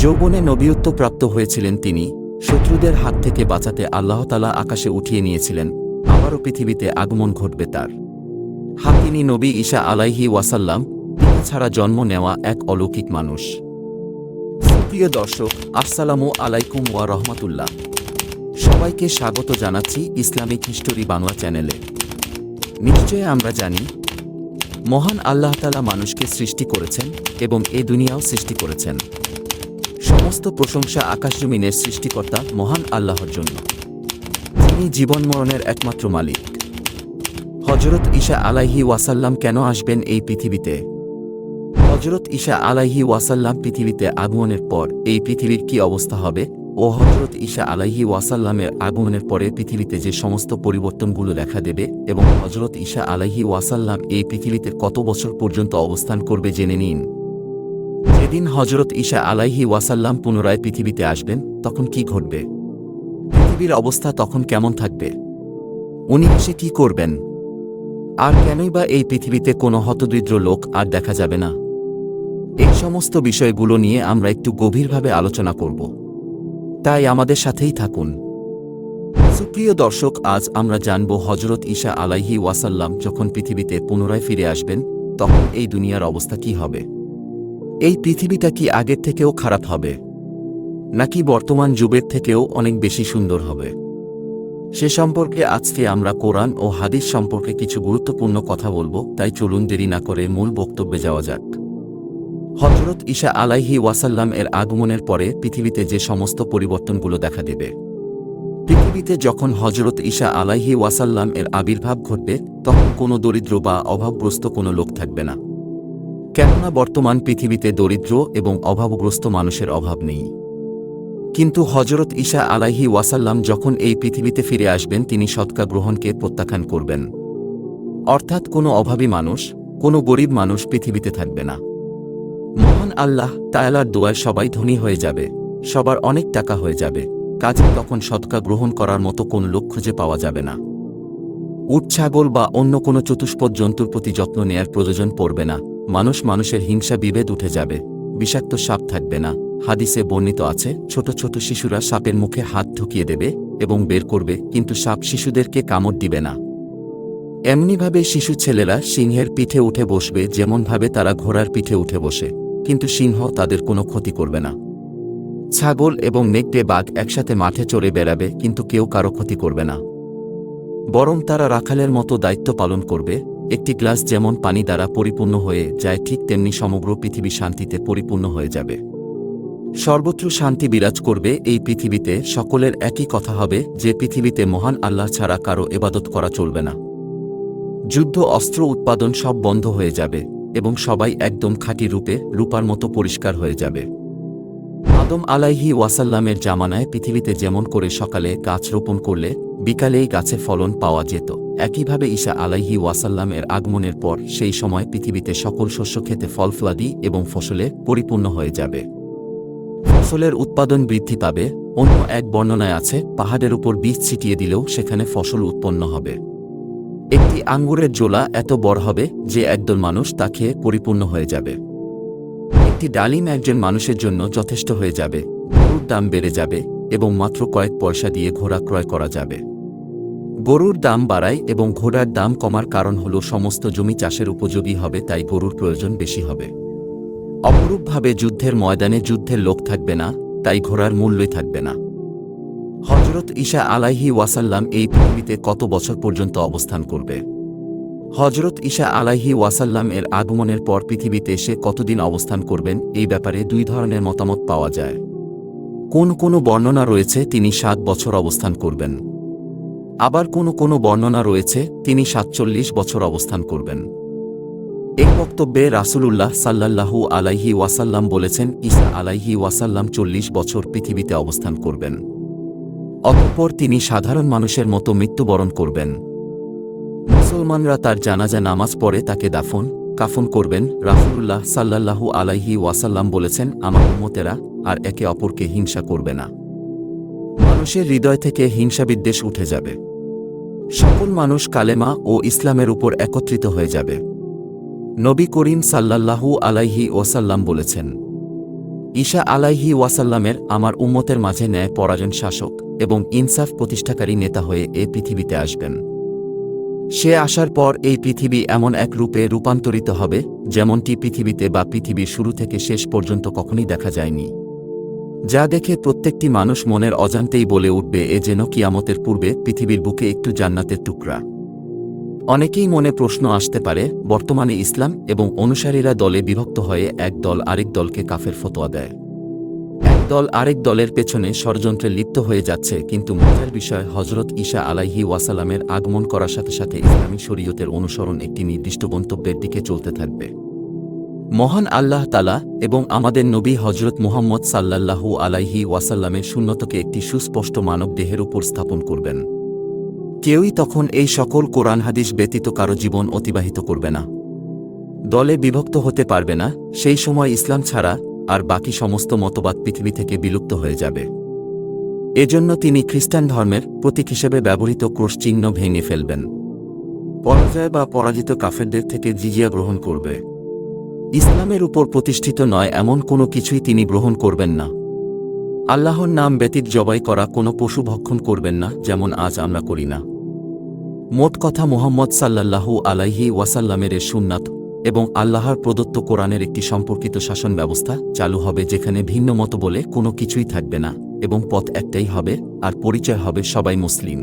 যৌবনে নবীয়ত্ব প্রাপ্ত হয়েছিলেন তিনি। শত্রুদের হাত থেকে বাঁচাতে আল্লাহ তাআলা আকাশে উঠিয়ে নিয়েছিলেন। আবারও পৃথিবীতে আগমন ঘটবে তার। তিনি নবী ঈসা আলাইহি ওয়াসাল্লাম, পিতা ছাড়া জন্ম নেওয়া এক অলৌকিক মানুষ। প্রিয় দর্শক, আসসালামু আলাইকুম ওয়া রাহমাতুল্লাহ। সবাইকে স্বাগত জানাচ্ছি ইসলামিক হিস্টোরি বাংলা চ্যানেলে। নিশ্চয় আমরা জানি, মহান আল্লাহ তাআলা মানুষকে সৃষ্টি করেছেন এবং এ দুনিয়াও সৃষ্টি করেছেন। সমস্ত প্রশংসা আকাশজমিনের সৃষ্টিকর্তা মহান আল্লাহর জন্য। তিনি জীবন মরণের একমাত্র মালিক। হযরত ঈসা আলাইহি ওয়াসাল্লাম কেন আসবেন এই পৃথিবীতে? হযরত ঈসা আলাইহি ওয়াসাল্লাম পৃথিবীতে আগমনের পর এই পৃথিবীর কি অবস্থা হবে ও হযরত ঈসা আলাইহি ওয়াসাল্লামের আগমনের পরে পৃথিবীতে যে সমস্ত পরিবর্তনগুলো দেখা দেবে এবং হযরত ঈসা আলাইহি ওয়াসাল্লাম এই পৃথিবীতে কত বছর পর্যন্ত অবস্থান করবে জেনে নিন। যেদিন হযরত ঈসা আলাইহি ওয়াসাল্লাম পুনরায় পৃথিবীতে আসবেন তখন কি ঘটবে? পৃথিবীর অবস্থা তখন কেমন থাকবে? উনি এসে কি করবেন? আর কেনই বা এই পৃথিবীতে কোনো হতদরিদ্র লোক আর দেখা যাবে না? এই সমস্ত বিষয়গুলো নিয়ে আমরা একটু গভীরভাবে আলোচনা করব। তাই আমাদের সাথেই থাকুন। সুপ্রিয় দর্শক, আজ আমরা জানব হযরত ঈসা আলাইহি ওয়াসাল্লাম যখন পৃথিবীতে পুনরায় ফিরে আসবেন তখন এই দুনিয়ার অবস্থা কি হবে। এই পৃথিবীটা কি আগের থেকেও খারাপ হবে, নাকি বর্তমান যুগের থেকেও অনেক বেশি সুন্দর হবে? সে সম্পর্কে আজকে আমরা কোরআন ও হাদিস সম্পর্কে কিছু গুরুত্বপূর্ণ কথা বলবো। তাই চলুন দেরি না করে মূল বক্তব্যে যাওয়া যাক। হযরত ঈসা আলাইহি ওয়াসাল্লাম এর আগমনের পরে পৃথিবীতে যে সমস্ত পরিবর্তনগুলো দেখা দেবে। পৃথিবীতে যখন হযরত ঈসা আলাইহি ওয়াসাল্লাম এর আবির্ভাব ঘটবে তখন কোনো দরিদ্র বা অভাবগ্রস্ত কোনো লোক থাকবে না। কেননা বর্তমান পৃথিবীতে দরিদ্র এবং অভাবগ্রস্ত মানুষের অভাব নেই। কিন্তু হযরত ঈসা আলাইহি ওয়াসাল্লাম যখন এই পৃথিবীতে ফিরে আসবেন তিনি সদকা গ্রহণকে প্রত্যাখ্যান করবেন। অর্থাৎ কোনো অভাবী মানুষ, কোনো গরিব মানুষ পৃথিবীতে থাকবে না। মহান আল্লাহ তাআলার দোয়ায় সবাই ধনী হয়ে যাবে, সবার অনেক টাকা হয়ে যাবে। কাজে তখন সদকা গ্রহণ করার মতো কোনো লোক খুঁজে পাওয়া যাবে না। উট ছাগল বা অন্য কোনো চতুষ্পদ জন্তুর প্রতি যত্ন নেয়ার প্রয়োজন পড়বে না। মানুষের হিংসা বিভেদ উঠে যাবে। বিষাক্ত সাপ থাকবে না। হাদিসে বর্ণিত আছে, ছোট ছোট শিশুরা সাপের মুখে হাত ঢুকিয়ে দেবে এবং বের করবে, কিন্তু সাপ শিশুদেরকে কামড় দিবে না। এমনিভাবে শিশু ছেলেরা সিংহের পিঠে উঠে বসবে, যেমনভাবে তারা ঘোড়ার পিঠে উঠে বসে, কিন্তু সিংহ তাদের কোনো ক্ষতি করবে না। ছাগল এবং নেকড়ে বাঘ একসাথে মাঠে চড়ে বেড়াবে, কিন্তু কেউ কারো ক্ষতি করবে না। বরং তারা রাখালের মতো দায়িত্ব পালন করবে। একটি গ্লাস যেমন পানি দ্বারা পরিপূর্ণ হয়ে যায়, ঠিক তেমনি সমগ্র পৃথিবী শান্তিতে পরিপূর্ণ হয়ে যাবে। সর্বত্র শান্তি বিরাজ করবে এই পৃথিবীতে। সকলের একই কথা হবে যে পৃথিবীতে মহান আল্লাহ ছাড়া কারো ইবাদত করা চলবে না। যুদ্ধ, অস্ত্র উৎপাদন সব বন্ধ হয়ে যাবে এবং সবাই একদম খাঁটি রূপার মতো পরিষ্কার হয়ে যাবে। আদম আলাইহি ওয়াসাল্লামের জামানায় পৃথিবীতে যেমন করে সকালে গাছ রোপণ করলে বিকালেই গাছে ফলন পাওয়া যেত, একইভাবে ঈসা আলাইহি ওয়াসাল্লামের আগমনের পর সেই সময় পৃথিবীতে সকল শস্য খেতে ফলফলাদি এবং ফসলে পরিপূর্ণ হয়ে যাবে। ফসলের উৎপাদন বৃদ্ধি পাবে। অন্য এক বর্ণনায় আছে, পাহাড়ের উপর বীজ ছিটিয়ে দিলেও সেখানে ফসল উৎপন্ন হবে। একটি আঙ্গুরের জোলা এত বড় হবে যে একদল মানুষ তা খেয়ে পরিপূর্ণ হয়ে যাবে। একটি ডালিম একজন মানুষের জন্য যথেষ্ট হয়ে যাবে। গরুর দাম বেড়ে যাবে এবং মাত্র কয়েক পয়সা দিয়ে ঘোড়া ক্রয় করা যাবে। গরুর দাম বাড়ায় এবং ঘোড়ার দাম কমার কারণ হল সমস্ত জমি চাষের উপযোগী হবে, তাই গরুর প্রয়োজন বেশি হবে। অপরূপভাবে যুদ্ধের ময়দানে যুদ্ধের লোক থাকবে না, তাই ঘোড়ার মূল্যই থাকবে না। হযরত ঈসা আলাইহি ওয়াসাল্লাম এই পৃথিবীতে কত বছর পর্যন্ত অবস্থান করবে? হযরত ঈসা আলাইহি ওয়াসাল্লাম এর আগমনের পর পৃথিবীতে এসে কতদিন অবস্থান করবেন এই ব্যাপারে দুই ধরনের মতামত পাওয়া যায়। কোনো বর্ণনা রয়েছে তিনি 7 বছর অবস্থান করবেন। আবার কোনো বর্ণনা রয়েছে তিনি 47 বছর অবস্থান করবেন। এই বক্তব্যে রাসূলুল্লাহ সাল্লাল্লাহু আলাইহি ওয়াসাল্লাম বলেছেন ঈসা আলাইহি ওয়াসাল্লাম 40 বছর পৃথিবীতে অবস্থান করবেন। অতঃপর তিনি সাধারণ মানুষের মতো মৃত্যুবরণ করবেন। মুসলমানরা তার জানাজা নামাজ পড়ে তাকে কাফন করবেন। রাসূলুল্লাহ সাল্লাল্লাহু আলাইহি ওয়াসাল্লাম বলেছেন, আমার উম্মতেরা আর একে অপরকে হিংসা করবে না। মানুষের হৃদয় থেকে হিংসা বিদ্বেষ উঠে যাবে। সকল মানুষ কালেমা ও ইসলামের উপর একত্রিত হয়ে যাবে। নবী করিম সাল্লাল্লাহু আলাইহি ওয়াসাল্লাম বলেছেন, ঈসা আলাইহি ওয়াসাল্লামের আমার উম্মতের মাঝে ন্যায় পরায়ণ শাসক এবং ইনসাফ প্রতিষ্ঠাকারী নেতা হয়ে এ পৃথিবীতে আসবেন। সে আসার পর এই পৃথিবী এমন এক রূপে রূপান্তরিত হবে যেমনটি পৃথিবীতে বা পৃথিবীর শুরু থেকে শেষ পর্যন্ত কখনই দেখা যায়নি, যা দেখে প্রত্যেকটি মানুষ মনের অজান্তেই বলে উঠবে এ যেন কিয়ামতের পূর্বে পৃথিবীর বুকে একটু জান্নাতের টুকরা। অনেকেই মনে প্রশ্ন আসতে পারে, বর্তমানে ইসলাম এবং অনুসারীরা দলে বিভক্ত হয়ে এক দল আরেক দলকে কাফের ফতোয়া দেয়। এক দল আরেক দলের পেছনে ষড়যন্ত্রে লিপ্ত হয়ে যাচ্ছে, কিন্তু মজার বিষয় হজরত ঈসা আলাইহি ওয়াসাল্লামের আগমন করার সাথে সাথে ইসলামী শরীয়তের অনুসরণ একটি নির্দিষ্ট গন্তব্যের দিকে চলতে থাকবে। মহান আল্লাহ তাআলা এবং আমাদের নবী হজরত মুহাম্মদ সাল্লাল্লাহু আলাইহি ওয়াসাল্লামের সুন্নতকে একটি সুস্পষ্ট মানব দেহের উপর স্থাপন করবেন। কেউই তখন এই সকল কোরআন হাদিস ব্যতীত কারো জীবন অতিবাহিত করবে না, দলে বিভক্ত হতে পারবে না। সেই সময় ইসলাম ছাড়া আর বাকি সমস্ত মতবাদ পৃথিবী থেকে বিলুপ্ত হয়ে যাবে। এজন্য তিনি খ্রিস্টান ধর্মের প্রতীক হিসেবে ব্যবহৃত ক্রুশ চিহ্ন ভেঙে ফেলবেন। পরাজয় বা পরাজিত কাফেরদের থেকে জিজিয়া গ্রহণ করবে। ইসলামের উপর প্রতিষ্ঠিত নয় এমন কোনো কিছুই তিনি গ্রহণ করবেন না। আল্লাহর নাম ব্যতীত জবাই করা কোনো পশু ভক্ষণ করবেন না, যেমন আজ আমরা করি না। মোট কথা মুহাম্মদ সাল্লাল্লাহু আলাইহি ওয়াসাল্লামের সুন্নাত এবং আল্লাহর প্রদত্ত কোরআনের একটি সম্পর্কিত শাসন ব্যবস্থা চালু হবে, যেখানে ভিন্ন মত বলে কোনো কিছুই থাকবে না এবং পথ একটাই হবে আর পরিচয় হবে সবাই মুসলিম।